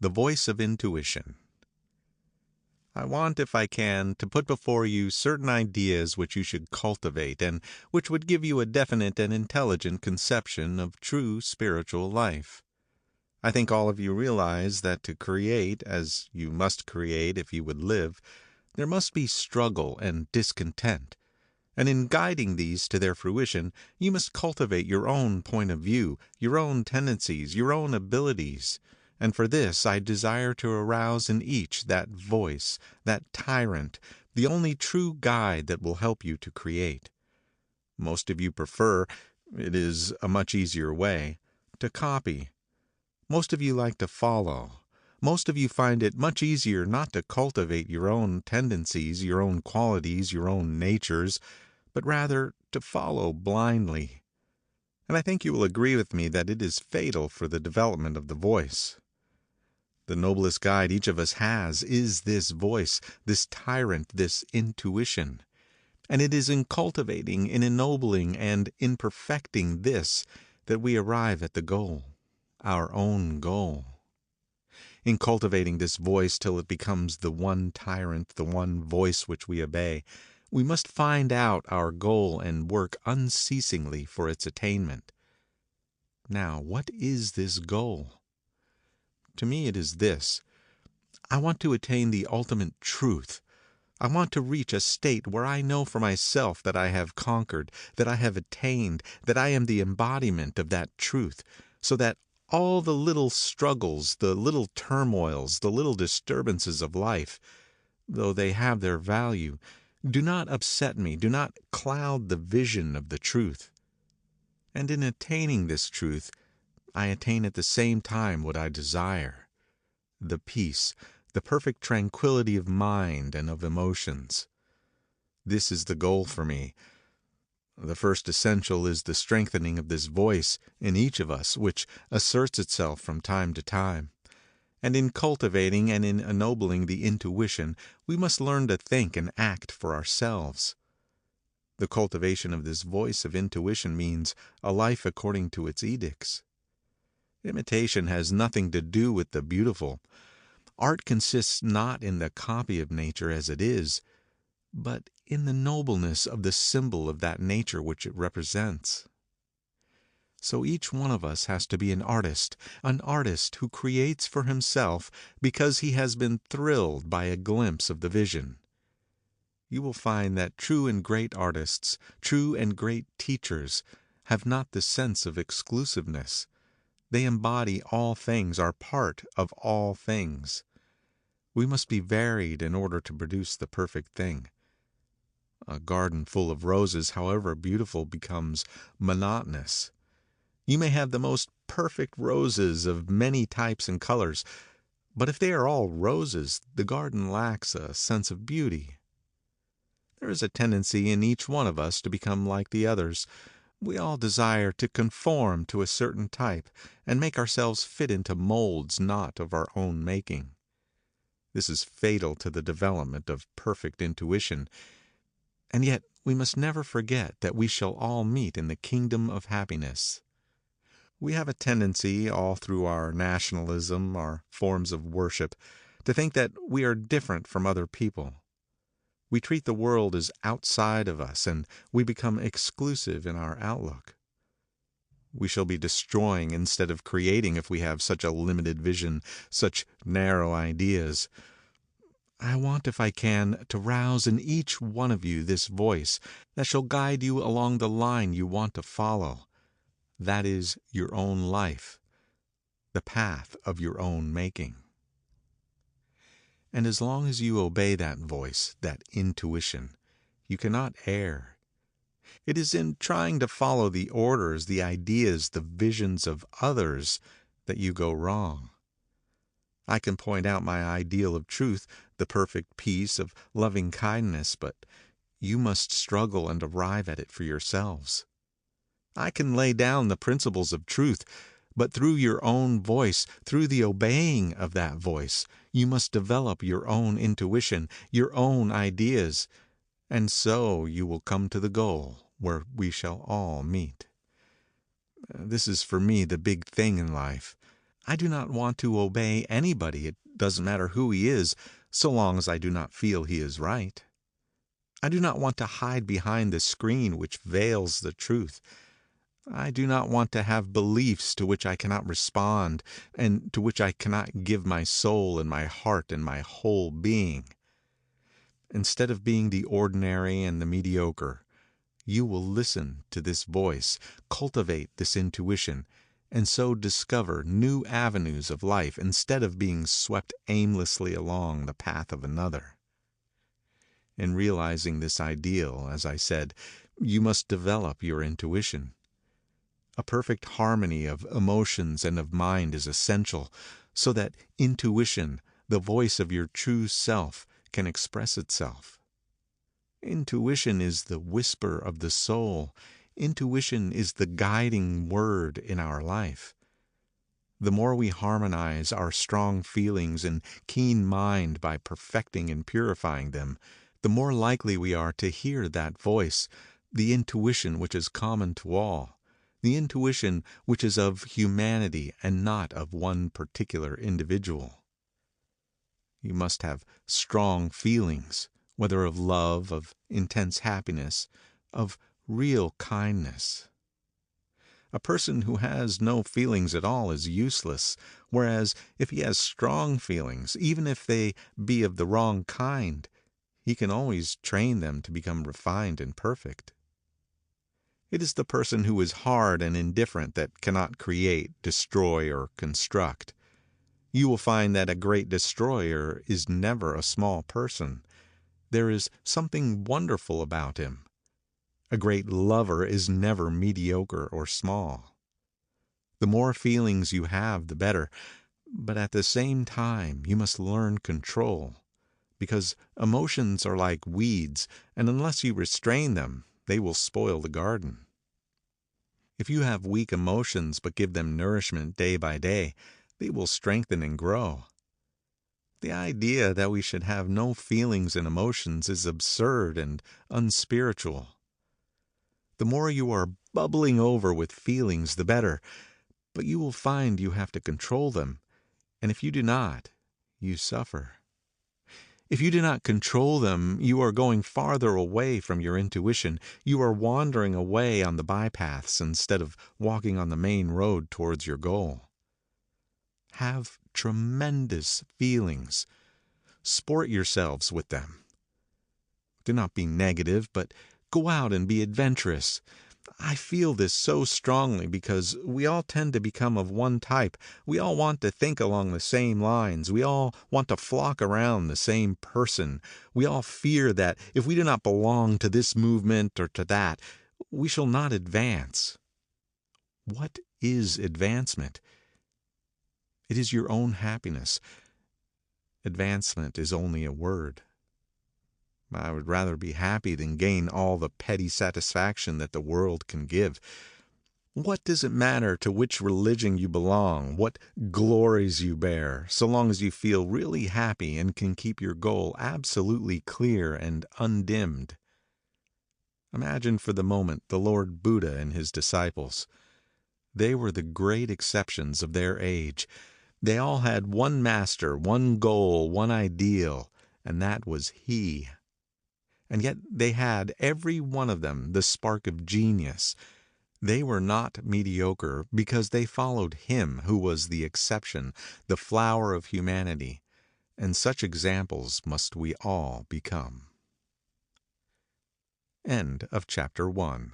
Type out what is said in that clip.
The Voice of Intuition. I want, if I can, to put before you certain ideas which you should cultivate, and which would give you a definite and intelligent conception of true spiritual life. I think all of you realize that to create, as you must create if you would live, there must be struggle and discontent. And in guiding these to their fruition, you must cultivate your own point of view, your own tendencies, your own abilities. And for this I desire to arouse in each that voice, that tyrant, the only true guide that will help you to create. Most of you prefer, it is a much easier way, to copy. Most of you like to follow. Most of you find it much easier not to cultivate your own tendencies, your own qualities, your own natures, but rather to follow blindly. And I think you will agree with me that it is fatal for the development of the voice. The noblest guide each of us has is this voice, this tyrant, this intuition. And it is in cultivating, in ennobling, and in perfecting this that we arrive at the goal, our own goal. In cultivating this voice till it becomes the one tyrant, the one voice which we obey, we must find out our goal and work unceasingly for its attainment. Now, what is this goal? To me it is this. I want to attain the ultimate truth. I want to reach a state where I know for myself that I have conquered, that I have attained, that I am the embodiment of that truth, so that all the little struggles, the little turmoils, the little disturbances of life, though they have their value, do not upset me, do not cloud the vision of the truth. And in attaining this truth, I attain at the same time what I desire, the peace, the perfect tranquility of mind and of emotions. This is the goal for me. The first essential is the strengthening of this voice in each of us, which asserts itself from time to time. And in cultivating and in ennobling the intuition, we must learn to think and act for ourselves. The cultivation of this voice of intuition means a life according to its edicts. Imitation has nothing to do with the beautiful. Art consists not in the copy of nature as it is, but in the nobleness of the symbol of that nature which it represents. So each one of us has to be an artist who creates for himself because he has been thrilled by a glimpse of the vision. You will find that true and great artists, true and great teachers, have not the sense of exclusiveness. They embody all things, are part of all things. We must be varied in order to produce the perfect thing. A garden full of roses, however beautiful, becomes monotonous. You may have the most perfect roses of many types and colors, but if they are all roses, the garden lacks a sense of beauty. There is a tendency in each one of us to become like the others. We all desire to conform to a certain type and make ourselves fit into molds not of our own making. This is fatal to the development of perfect intuition, and yet we must never forget that we shall all meet in the kingdom of happiness. We have a tendency, all through our nationalism, our forms of worship, to think that we are different from other people. We treat the world as outside of us, and we become exclusive in our outlook. We shall be destroying instead of creating if we have such a limited vision, such narrow ideas. I want, if I can, to rouse in each one of you this voice that shall guide you along the line you want to follow. That is your own life, the path of your own making. And as long as you obey that voice, that intuition, you cannot err. It is in trying to follow the orders, the ideas, the visions of others that you go wrong. I can point out my ideal of truth, the perfect peace of loving kindness, but you must struggle and arrive at it for yourselves. I can lay down the principles of truth, but through your own voice, through the obeying of that voice, you must develop your own intuition, your own ideas, and so you will come to the goal where we shall all meet. This is for me the big thing in life. I do not want to obey anybody. It doesn't matter who he is, so long as I do not feel he is right. I do not want to hide behind the screen which veils the truth. I do not want to have beliefs to which I cannot respond, and to which I cannot give my soul and my heart and my whole being. Instead of being the ordinary and the mediocre, you will listen to this voice, cultivate this intuition, and so discover new avenues of life instead of being swept aimlessly along the path of another. In realizing this ideal, as I said, you must develop your intuition. A perfect harmony of emotions and of mind is essential, so that intuition, the voice of your true self, can express itself. Intuition is the whisper of the soul. Intuition is the guiding word in our life. The more we harmonize our strong feelings and keen mind by perfecting and purifying them, the more likely we are to hear that voice, the intuition which is common to all, the intuition which is of humanity and not of one particular individual. You must have strong feelings, whether of love, of intense happiness, of real kindness. A person who has no feelings at all is useless, whereas if he has strong feelings, even if they be of the wrong kind, he can always train them to become refined and perfect. It is the person who is hard and indifferent that cannot create, destroy, or construct. You will find that a great destroyer is never a small person. There is something wonderful about him. A great lover is never mediocre or small. The more feelings you have, the better, but at the same time you must learn control, because emotions are like weeds, and unless you restrain them, they will spoil the garden. If you have weak emotions but give them nourishment day by day, they will strengthen and grow. The idea that we should have no feelings and emotions is absurd and unspiritual. The more you are bubbling over with feelings, the better, but you will find you have to control them, and if you do not, you suffer. If you do not control them, you are going farther away from your intuition. You are wandering away on the bypaths instead of walking on the main road towards your goal. Have tremendous feelings. Sport yourselves with them. Do not be negative, but go out and be adventurous. I feel this so strongly because we all tend to become of one type. We all want to think along the same lines. We all want to flock around the same person. We all fear that if we do not belong to this movement or to that, we shall not advance. What is advancement? It is your own happiness. Advancement is only a word. I would rather be happy than gain all the petty satisfaction that the world can give. What does it matter to which religion you belong, what glories you bear, so long as you feel really happy and can keep your goal absolutely clear and undimmed? Imagine for the moment the Lord Buddha and his disciples. They were the great exceptions of their age. They all had one master, one goal, one ideal, and that was He. And yet they had, every one of them, the spark of genius. They were not mediocre because they followed Him who was the exception, the flower of humanity, and such examples must we all become. End of chapter 1.